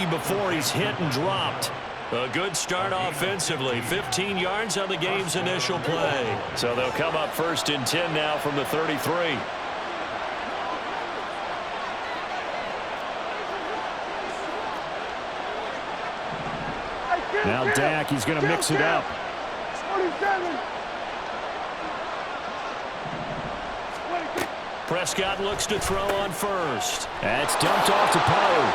30 before he's hit and dropped. A good start offensively. 15 yards on the game's initial play. So they'll come up 1st and 10 now from the 33. Now Dak, he's going to mix it up. 27. Prescott looks to throw on first. That's dumped off to Pollard.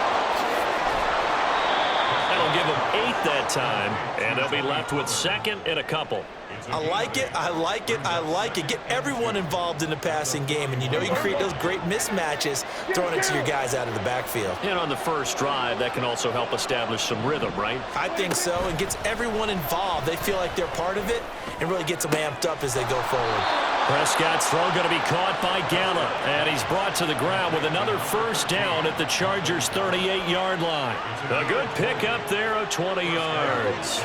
That'll give him 8 that time, and they'll be left with 2nd and a couple. I like it, I like it, I like it. Get everyone involved in the passing game, and you know you can create those great mismatches throwing it to your guys out of the backfield. And on the first drive, that can also help establish some rhythm, right? I think so, and gets everyone involved. They feel like they're part of it, and really gets them amped up as they go forward. Prescott's throw going to be caught by Gallup, and he's brought to the ground with another first down at the Chargers' 38-yard line. A good pickup there of 20 yards.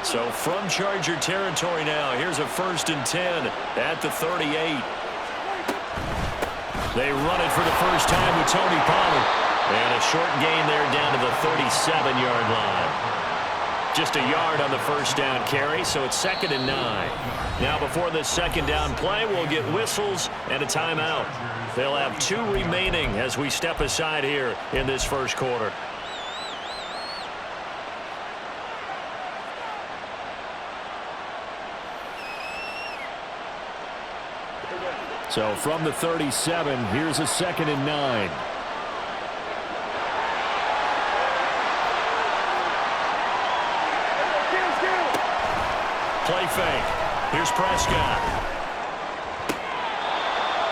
So from Charger territory now, here's a 1st and 10 at the 38. They run it for the first time with Tony Pollard. And a short gain there down to the 37-yard line. Just a yard on the first down carry, so it's 2nd and 9. Now before this 2nd down play, we'll get whistles and a timeout. They'll have 2 remaining as we step aside here in this first quarter. So from the 37, here's a 2nd and 9. Play fake. Here's Prescott.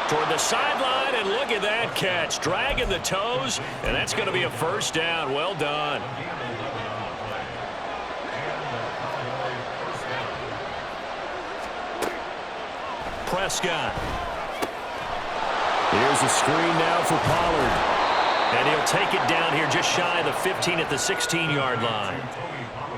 Toward the sideline, and look at that catch. Dragging the toes, and that's going to be a first down. Well done. Prescott. Here's a screen now for Pollard. And he'll take it down here just shy of the 15 at the 16-yard line.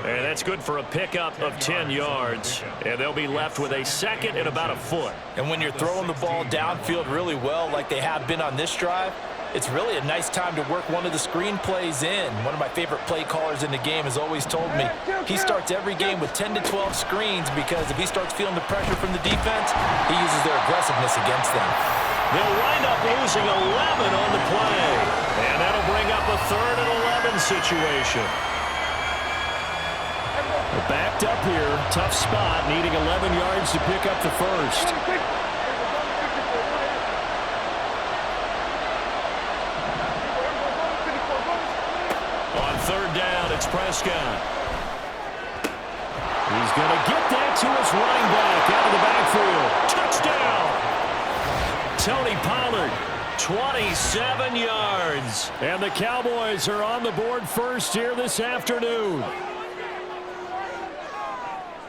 And that's good for a pickup of 10 yards. And they'll be left with a 2nd and about a foot. And when you're throwing the ball downfield really well like they have been on this drive, it's really a nice time to work one of the screen plays in. One of my favorite play callers in the game has always told me he starts every game with 10 to 12 screens because if he starts feeling the pressure from the defense, he uses their aggressiveness against them. They'll wind up losing 11 on the play. And that'll bring up a 3rd and 11 situation. They're backed up here. Tough spot, needing 11 yards to pick up the first. On 3rd down, it's Prescott. He's going to get that to his running back out of the backfield. Touchdown! Tony Pollard, 27 yards. And the Cowboys are on the board first here this afternoon.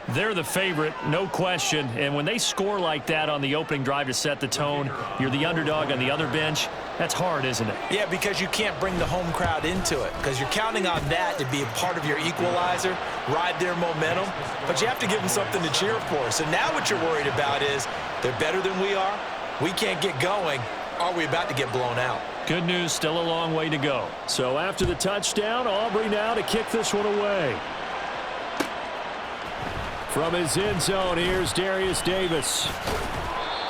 They're the favorite, no question. And when they score like that on the opening drive to set the tone, you're the underdog on the other bench. That's hard, isn't it? Yeah, because you can't bring the home crowd into it because you're counting on that to be a part of your equalizer, ride their momentum, but you have to give them something to cheer for. So now what you're worried about is they're better than we are. We can't get going. Are we about to get blown out? Good news, still a long way to go. So after the touchdown, Aubrey now to kick this one away. From his end zone, here's Darius Davis.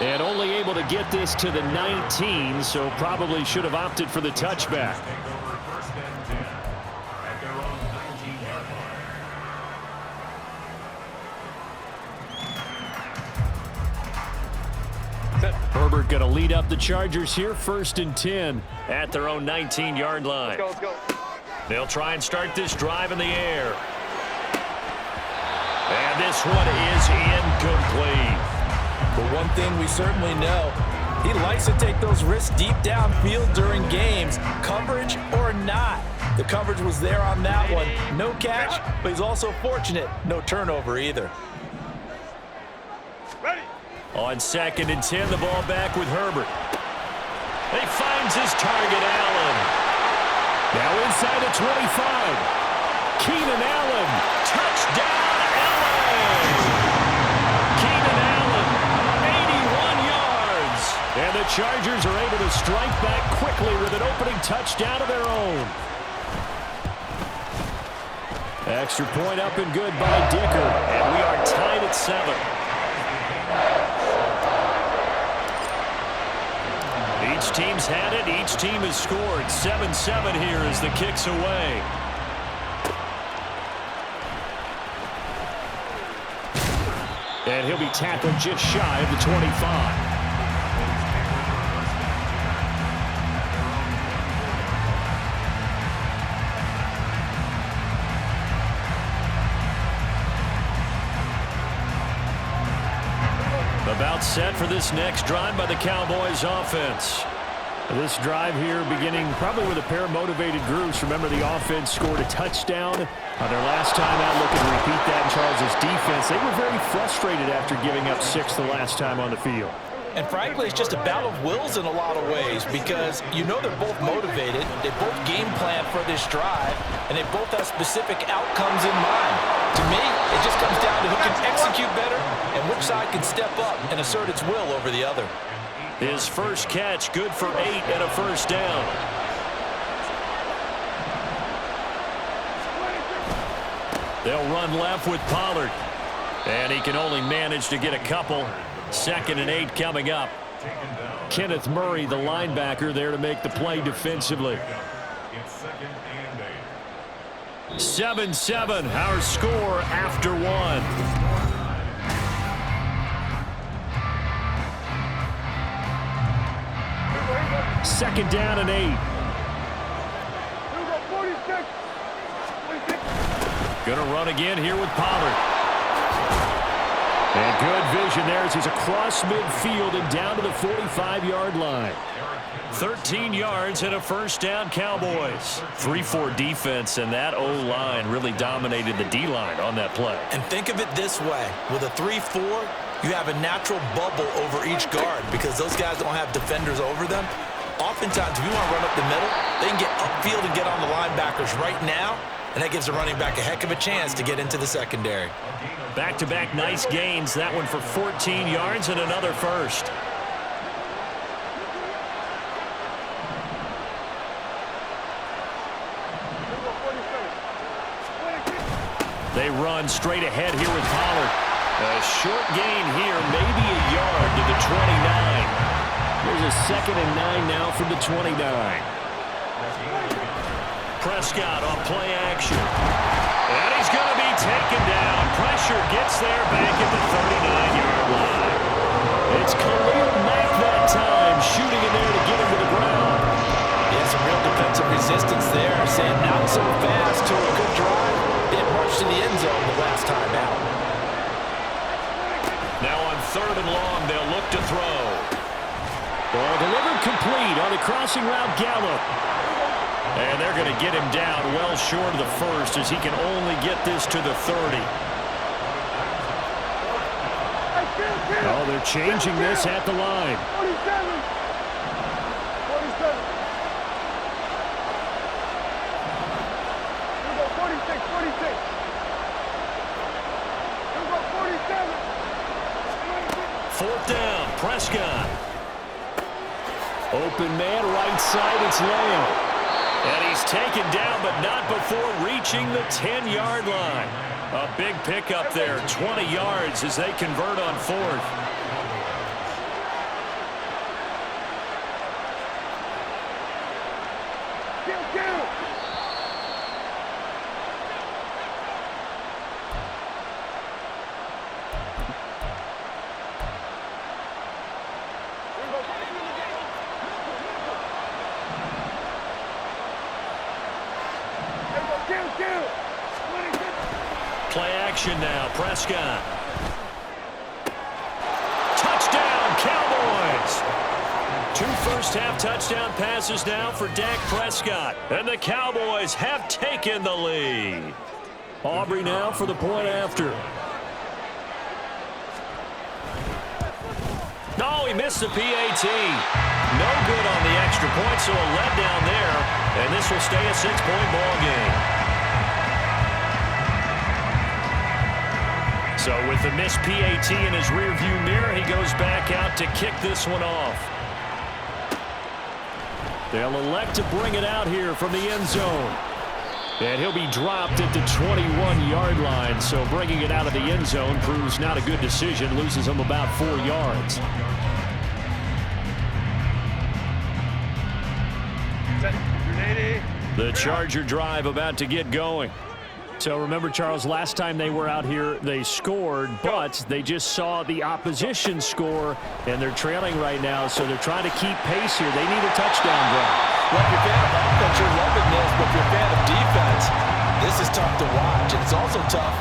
And only able to get this to the 19, so probably should have opted for the touchback. Herbert going to lead up the Chargers here, 1st and 10 at their own 19-yard line. Let's go. They'll try and start this drive in the air. And this one is incomplete. But one thing we certainly know, he likes to take those risks deep downfield during games, coverage or not. The coverage was there on that one. No catch, but he's also fortunate. No turnover either. Ready. On 2nd and 10, the ball back with Herbert. He finds his target, Allen. Now inside the 25. Keenan Allen. Touchdown, Allen! Keenan Allen, 81 yards. And the Chargers are able to strike back quickly with an opening touchdown of their own. Extra point up and good by Dicker. And we are tied at 7. Each team's had it. Each team has scored. 7-7 here as the kick's away. And he'll be tackled just shy of the 25. About set for this next drive by the Cowboys offense. This drive here beginning probably with a pair of motivated groups. Remember, the offense scored a touchdown on their last time out. Looking to repeat that in Charles' defense. They were very frustrated after giving up 6 the last time on the field. And frankly, it's just a battle of wills in a lot of ways because you know they're both motivated. They both game plan for this drive, and they both have specific outcomes in mind. To me, it just comes down to who can execute better and which side can step up and assert its will over the other. His first catch, good for 8 and a first down. They'll run left with Pollard. And he can only manage to get a couple. 2nd and 8 coming up. Kenneth Murray, the linebacker, there to make the play defensively. 7-7, our score after 1. Second down and 8. Gonna run again here with Pollard. And good vision there as he's across midfield and down to the 45-yard line. 13 yards and a first down, Cowboys. 3-4 defense, and that O-line really dominated the D-line on that play. And think of it this way. With a 3-4, you have a natural bubble over each guard because those guys don't have defenders over them. Oftentimes, if you want to run up the middle, they can get upfield and get on the linebackers right now, and that gives the running back a heck of a chance to get into the secondary. Back-to-back nice gains. That one for 14 yards and another first. They run straight ahead here with Pollard. A short gain here, maybe a yard to the 29. There's a 2nd and 9 now from the 29. Prescott on play action. And he's going to be taken down. Pressure gets there back at the 39-yard line. It's Khalil Mack that time, shooting in there to get him to the ground. Yeah, some real defensive resistance there. Saying not so fast to a good drive. They had marched to the end zone the last time out. Now on 3rd and long, they'll look to throw. Ball delivered complete on the crossing route Gallup. And they're going to get him down well short of the first as he can only get this to the 30. Oh, they're changing this at the line. 47. 47. 46, 46. 47. 4th down, Prescott. Open man, right side, it's Lamb. And he's taken down, but not before reaching the 10-yard line. A big pickup there, 20 yards as they convert on 4th. Play action now, Prescott. Touchdown, Cowboys! 2 first-half touchdown passes now for Dak Prescott. And the Cowboys have taken the lead. Aubrey now for the point after. No, he missed the PAT. No good on the extra point, so a letdown there. And this will stay a 6-point ball game. So with the missed PAT in his rearview mirror, he goes back out to kick this one off. They'll elect to bring it out here from the end zone. And he'll be dropped at the 21-yard line. So bringing it out of the end zone proves not a good decision. Loses him about 4 yards. The Charger drive about to get going. So remember, Charles, last time they were out here, they scored, but they just saw the opposition score, and they're trailing right now, so they're trying to keep pace here. They need a touchdown drive. Well, if you're a fan of offense, you're loving this, but if you're a fan of defense, this is tough to watch. And it's also tough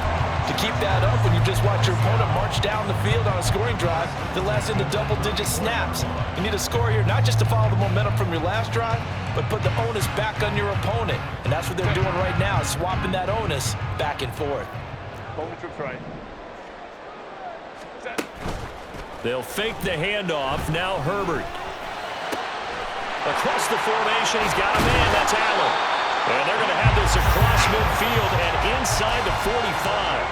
to keep that up when you just watch your opponent march down the field on a scoring drive that lasts into double-digit snaps. You need a score here, not just to follow the momentum from your last drive, but put the onus back on your opponent. And that's what they're doing right now, swapping that onus back and forth. Right. They'll fake the handoff. Now Herbert. Across the formation, he's got a man. That's Allen. And they're going to have this across midfield and inside the 45.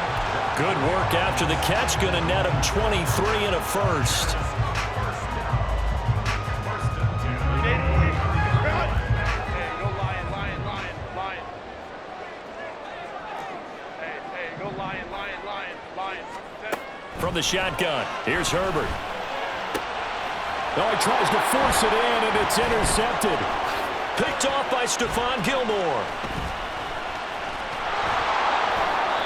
Good work after the catch. Going to net him 23 and a first. From the shotgun, here's Herbert. Oh, he tries to force it in, and it's intercepted. Picked off by Stephon Gilmore.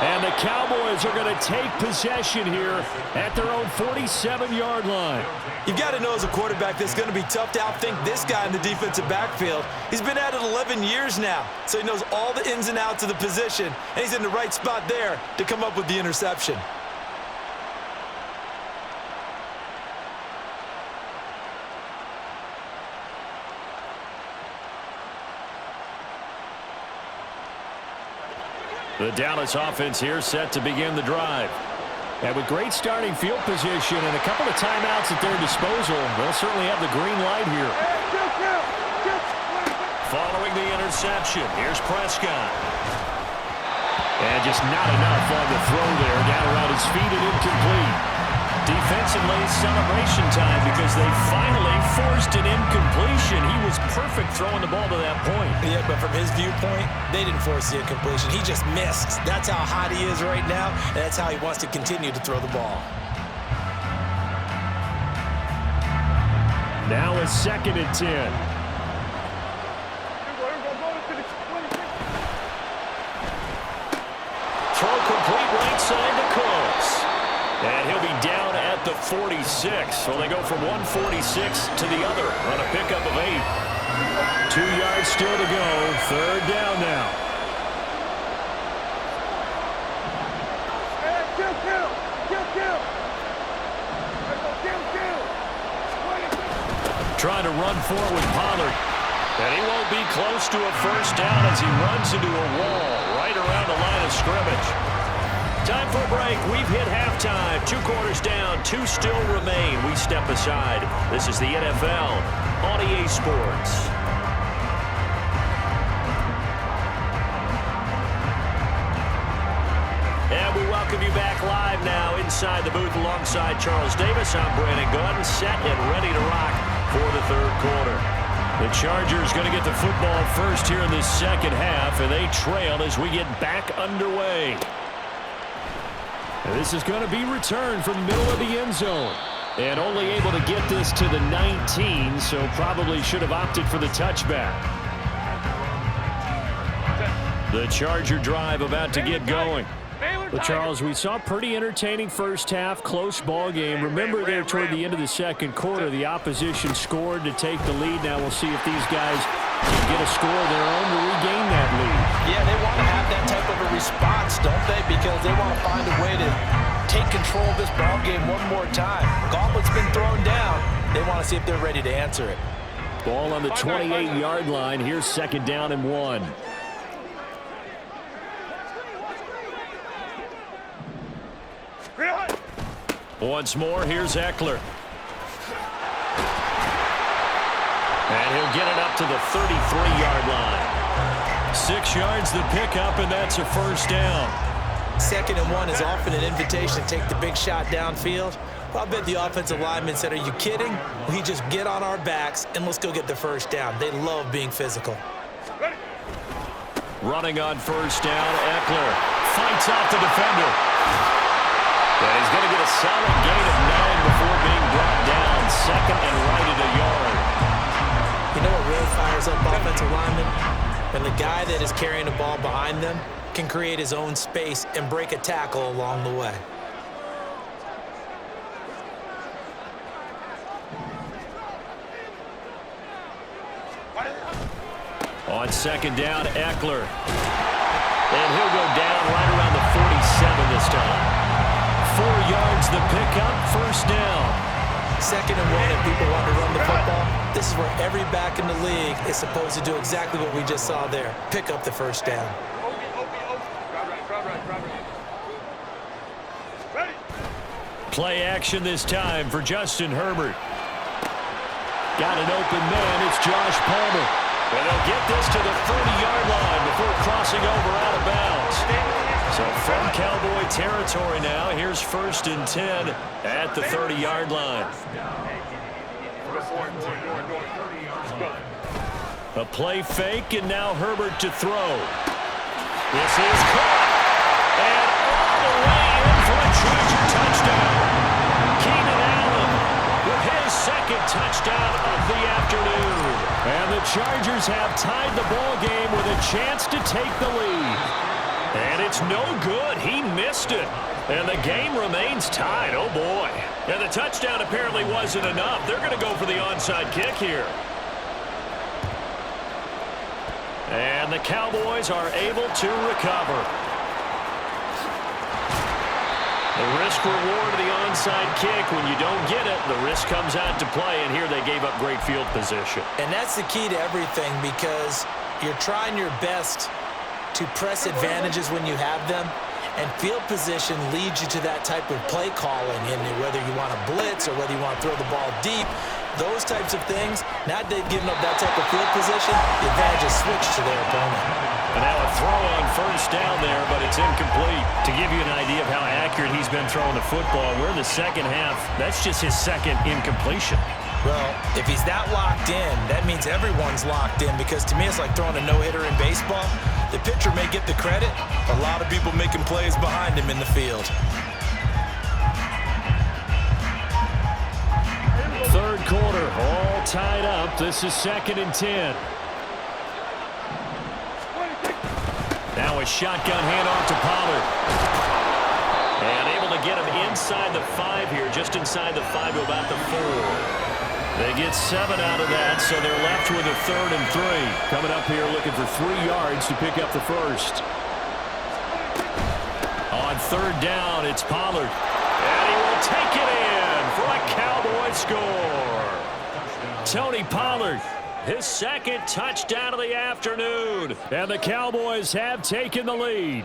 And the Cowboys are going to take possession here at their own 47-yard line. You've got to know as a quarterback that's going to be tough to outthink this guy in the defensive backfield. He's been at it 11 years now, so he knows all the ins and outs of the position, and he's in the right spot there to come up with the interception. The Dallas offense here set to begin the drive. And with great starting field position and a couple of timeouts at their disposal, they'll certainly have the green light here. Following the interception, here's Prescott. And just not enough on the throw there. Down around his feet and incomplete. Defensively, celebration time because they finally forced an incompletion. He was perfect throwing the ball to that point. Yeah, but from his viewpoint, they didn't force the incompletion. He just missed. That's how hot he is right now, and that's how he wants to continue to throw the ball. Now a 2nd and 10. Throw complete right side to Close. And he'll be down at the 46. So they go from 146 to the other on a pickup of 8. 2 yards still to go. 3rd down now. Trying to run forward with Pollard. And he won't be close to a first down as he runs into a wall right around the line of scrimmage. Time for a break. We've hit halftime. 2 quarters down. 2 still remain. We step aside. This is the NFL on EA Sports. And we welcome you back live now inside the booth alongside Charles Davis. I'm Brandon Gunn, set and ready to rock for the 3rd quarter. The Chargers going to get the football first here in this 2nd half, and they trail as we get back underway. And this is going to be returned from the middle of the end zone. And only able to get this to the 19, so probably should have opted for the touchback. The Charger drive about to get going. Well, Charles, we saw a pretty entertaining first half, close ball game. Remember there toward the end of the 2nd quarter, the opposition scored to take the lead. Now we'll see if these guys can get a score of their own to regain that lead. Yeah, they want to have that type of a response, don't they? Because they want to find a way to take control of this ball game one more time. Gauntlet's been thrown down. They want to see if they're ready to answer it. Ball on the 28-yard line. Here's 2nd down and 1. Once more, here's Eckler. And he'll get it up to the 33-yard line. 6 yards the pickup, and that's a first down. 2nd and 1 is often an invitation to take the big shot downfield. Well, I bet the offensive linemen said, are you kidding? We just get on our backs and let's go get the first down. They love being physical. Running on first down, Eckler fights off the defender. And he's going to get a solid gain of 9 before being brought down. Second and right at a yard. You know what really fires up offensive linemen? When the guy that is carrying the ball behind them can create his own space and break a tackle along the way. On second down, Eckler. And he'll go down right around the 47 this time. 4 yards the pickup, first down. Second and 1 and people want to run the football. This is where every back in the league is supposed to do exactly what we just saw there. Pick up the first down. Play action this time for Justin Herbert. Got an open man, it's Josh Palmer. And they'll get this to the 30-yard line before crossing over out of bounds. So from Cowboy territory now, here's 1st and 10 at the 30-yard line. A play fake, and now Herbert to throw. This is caught. And all the way in for a Charger touchdown. Keenan Allen with his second touchdown of the afternoon. And the Chargers have tied the ball game with a chance to take the lead. And it's no good. He missed it. And the game remains tied. Oh, boy. And the touchdown apparently wasn't enough. They're going to go for the onside kick here. And the Cowboys are able to recover. The risk-reward of the onside kick, when you don't get it, the risk comes out to play, and here they gave up great field position. And that's the key to everything, because you're trying your best to press advantages when you have them, and field position leads you to that type of play calling, and whether you want to blitz or whether you want to throw the ball deep, those types of things. Now they've given up that type of field position, the advantage is switched to their opponent. And now a throw on first down there, but it's incomplete. To give you an idea of how accurate he's been throwing the football, we're in the second half. That's just his second incompletion. Well, if he's that locked in, that means everyone's locked in, because to me it's like throwing a no-hitter in baseball. The pitcher may get the credit, a lot of people making plays behind him in the field. Third quarter, all tied up. This is 2nd and 10. Now a shotgun handoff to Pollard. And able to get him inside the 5 here, just inside the 5 to about the 4. They get 7 out of that, so they're left with a 3rd and 3. Coming up here looking for 3 yards to pick up the first. On 3rd down, it's Pollard. And he will take it in for a Cowboy score. Tony Pollard, his second touchdown of the afternoon. And the Cowboys have taken the lead.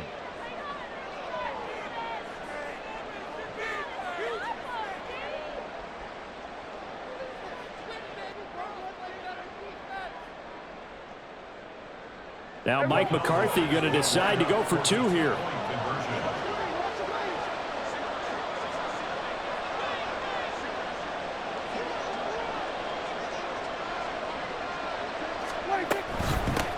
Now Mike McCarthy going to decide to go for 2 here.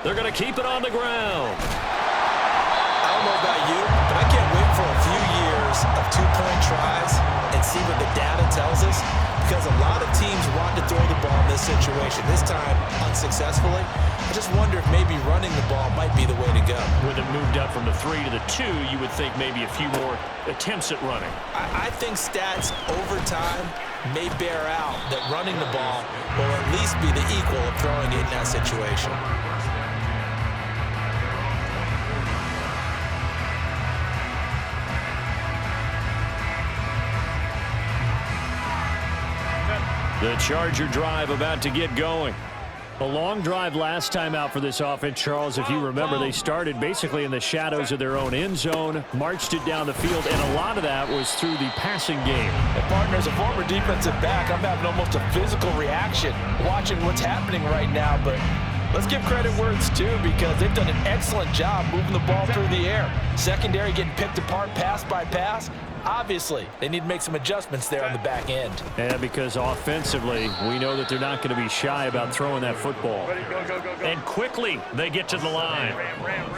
They're going to keep it on the ground. I don't know about you, but I can't wait for a few years of 2-point tries and see what the data tells us, because a lot of teams want to throw the ball in this situation, this time unsuccessfully. I just wonder if maybe running the ball might be the way to go. With it moved up from the 3 to the 2, you would think maybe a few more attempts at running. I think stats over time may bear out that running the ball will at least be the equal of throwing it in that situation. The Charger drive about to get going. A long drive last time out for this offense, Charles. If you remember, they started basically in the shadows of their own end zone, marched it down the field, and a lot of that was through the passing game. And partner, as a former defensive back, I'm having almost a physical reaction watching what's happening right now. But let's give credit where it's due, because they've done an excellent job moving the ball through the air. Secondary getting picked apart pass by pass. Obviously, they need to make some adjustments there on the back end. And because offensively, we know that they're not going to be shy about throwing that football. Ready, go, go, go, go. And quickly, they get to the line. Ram.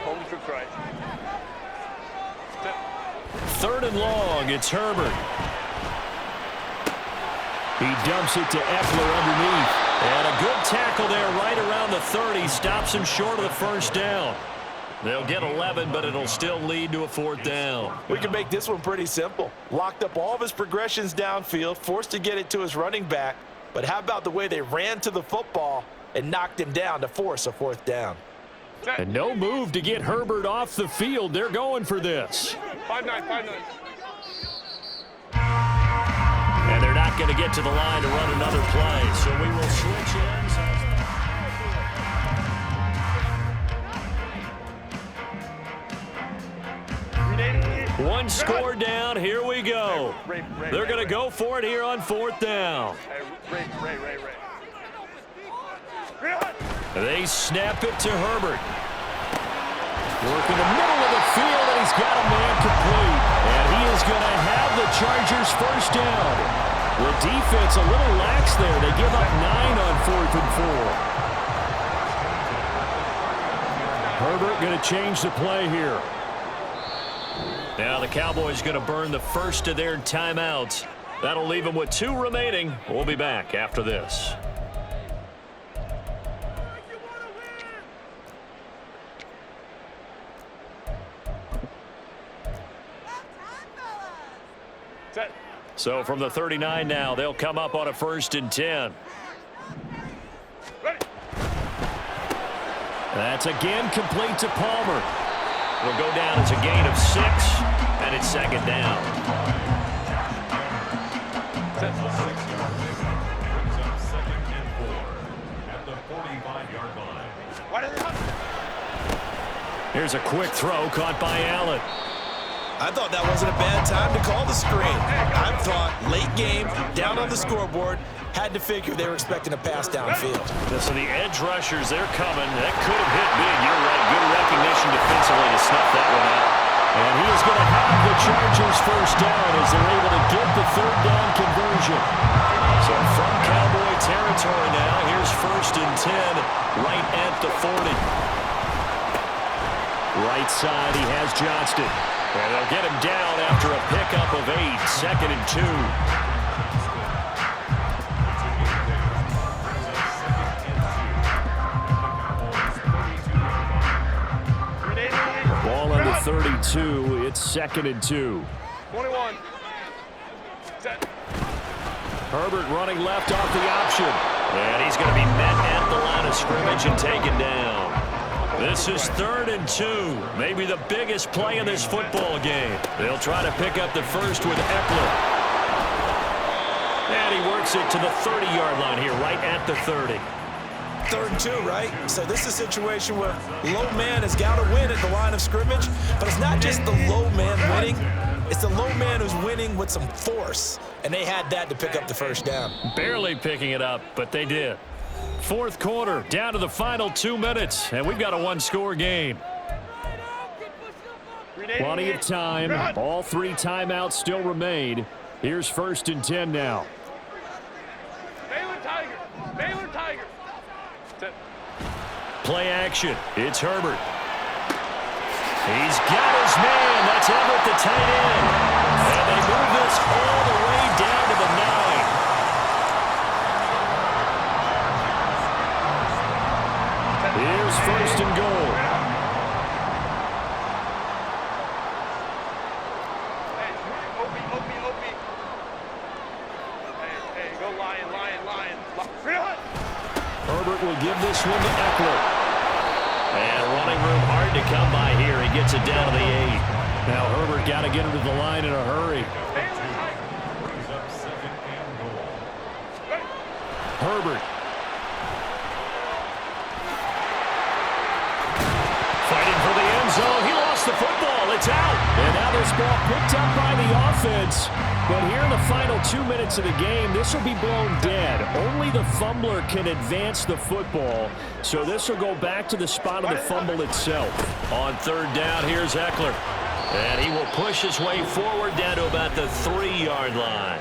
Hold for Christ. Third and long, it's Herbert. He dumps it to Eckler underneath. And a good tackle there right around the 30. Stops him short of the first down. They'll get 11, but it'll still lead to a fourth down. We can make this one pretty simple. Locked up all of his progressions downfield, forced to get it to his running back. But how about the way they ran to the football and knocked him down to force a fourth down? And no move to get Herbert off the field. They're going for this. 5-9. And they're not going to get to the line to run another play, so we will switch ends. One score down. Here we go. They're going to go for it here on fourth down. Ray. They snap it to Herbert. Working the middle of the field, and he's got a man complete. And he is going to have the Chargers first down. The defense a little lax there. They give up 9 on 4th and 4. Herbert going to change the play here. Now the Cowboys going to burn the first of their timeouts. That'll leave them with 2 remaining. We'll be back after this. So from the 39 now, they'll come up on a 1st and 10. That's again complete to Palmer. Will go down as a gain of 6, and it's 2nd down. Here's a quick throw caught by Allen. I thought that wasn't a bad time to call the screen. I thought late game, down on the scoreboard, had to figure they were expecting a pass downfield. So the edge rushers, they're coming. That could have hit big. You're right. Good recognition defensively to snuff that one out. And he is going to have the Chargers first down as they're able to get the 3rd down conversion. So from Cowboy territory now, here's 1st and 10 right at the 40. Right side, he has Johnston. And they'll get him down after a pickup of 8, 2nd and 2. Ball under 32. It's 2nd and 2. 21. Set. Herbert running left off the option. And he's going to be met at the line of scrimmage and taken down. This is 3rd and 2. Maybe the biggest play in this football game. They'll try to pick up the first with Eckler. And he works it to the 30-yard line here, right at the 30. 3rd and 2, right? So this is a situation where low man has got to win at the line of scrimmage, but it's not just the low man winning. It's the low man who's winning with some force, and they had that to pick up the first down. Barely picking it up, but they did. 4th quarter, down to the final 2 minutes, and we've got a 1-score game. Plenty of time. All 3 timeouts still remain. Here's 1st and 10 now. Baylor Tiger. Set. Play action. It's Herbert. He's got his man. That's Everett, the tight end. And they move this all the way down to the 9. Here's 1st and goal. Opie. Hey, go Lion. Herbert will give this one to Eckler. And running room hard to come by here. He gets it down to the 8. Now Herbert got to get him to the line in a hurry. Herbert. Fighting for the end zone. He lost the football. It's out. And now this ball picked up by the offense. But here in the final 2 minutes of the game, this will be blown dead. Only the fumbler can advance the football, so this will go back to the spot of the fumble itself. On third down, here's Eckler. And he will push his way forward down to about the 3-yard line.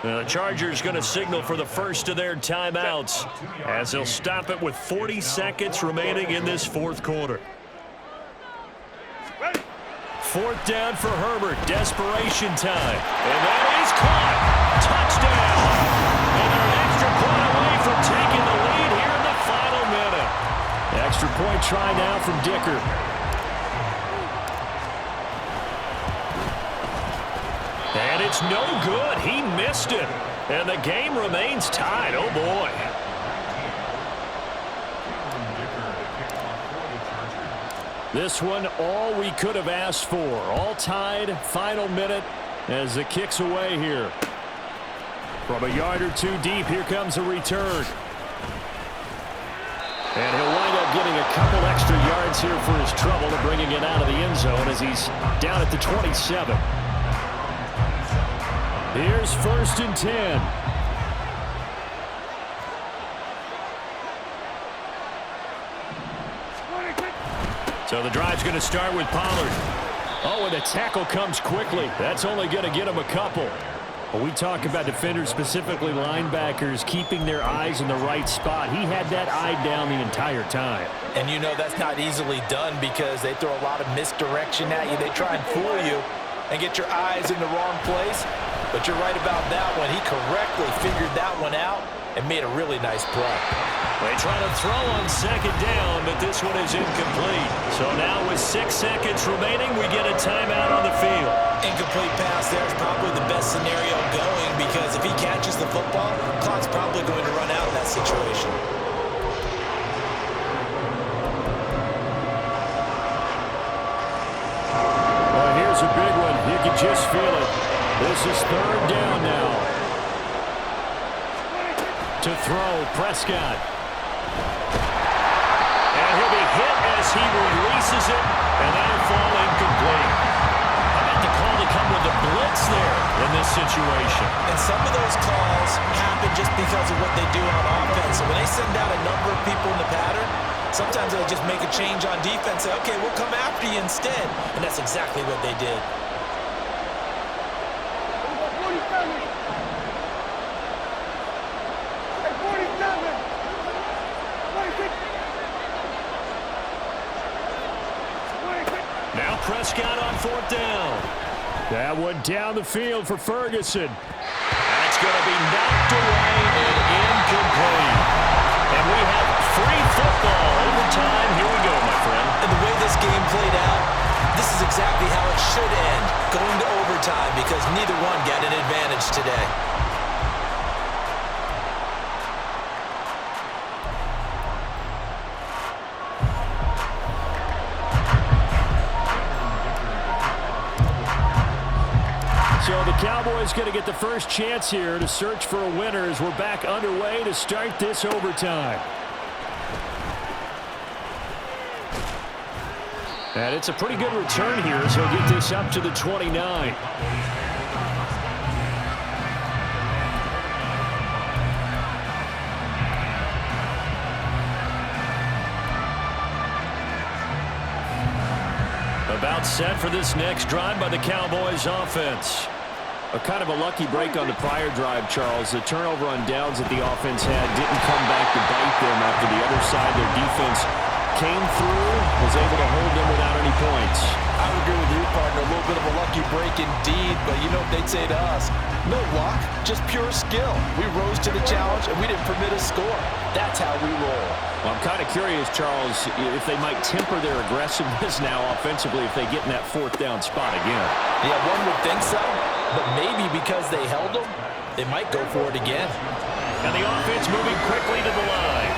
The Chargers going to signal for the first of their timeouts as they'll stop it with 40 seconds remaining in this fourth quarter. Fourth down for Herbert. Desperation time. And that is caught. Touchdown. And they're an extra point away from taking the lead here in the final minute. Extra point try now from Dicker. And it's no good. He missed it. And the game remains tied. Oh, boy. This one, all we could have asked for. All tied, final minute as the kick's away here. From a yard or two deep, here comes a return. And he'll wind up getting a couple extra yards here for his trouble and bringing it out of the end zone as he's down at the 27. Here's 1st and 10. So the drive's going to start with Pollard. Oh, and the tackle comes quickly. That's only going to get him a couple. When we talk about defenders, specifically linebackers, keeping their eyes in the right spot, he had that eye down the entire time. And you know that's not easily done because they throw a lot of misdirection at you. They try and fool you and get your eyes in the wrong place. But you're right about that one. He correctly figured that one out and made a really nice play. They try to throw on second down, but this one is incomplete. So now with 6 seconds remaining, we get a timeout on the field. Incomplete pass there is probably the best scenario going because if he catches the football, the clock's probably going to run out in that situation. Well, here's a big one. You can just feel it. This is third down now. To throw, Prescott. And he'll be hit as he releases it, and that'll fall incomplete. How about the call to come with the blitz there in this situation? And some of those calls happen just because of what they do on offense. So when they send out a number of people in the pattern, sometimes they'll just make a change on defense. Say, okay, we'll come after you instead. And that's exactly what they did. Now Prescott on fourth down. That one down the field for Ferguson. That's going to be knocked away and incomplete. And we have free football overtime. Here we go, my friend. And the way this game played out, this is exactly how it should end, going to overtime, because neither one got an advantage today. So the Cowboys going to get the first chance here to search for a winner as we're back underway to start this overtime. And it's a pretty good return here, so he'll get this up to the 29. About set for this next drive by the Cowboys offense. A kind of a lucky break on the prior drive, Charles. The turnover on downs that the offense had didn't come back to bite them after the other side. Their defense came through, was able to hold them without any points. I would agree with you, partner. A little bit of a lucky break indeed, but you know what they'd say to us? No luck, just pure skill. We rose to the challenge, and we didn't permit a score. That's how we roll. Well, I'm kind of curious, Charles, if they might temper their aggressiveness now offensively if they get in that fourth down spot again. Yeah, one would think so, but maybe because they held them, they might go for it again. And the offense moving quickly to the line.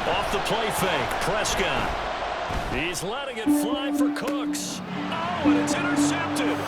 Off the play fake, Prescott. He's letting it fly for Cooks. Oh, and it's intercepted.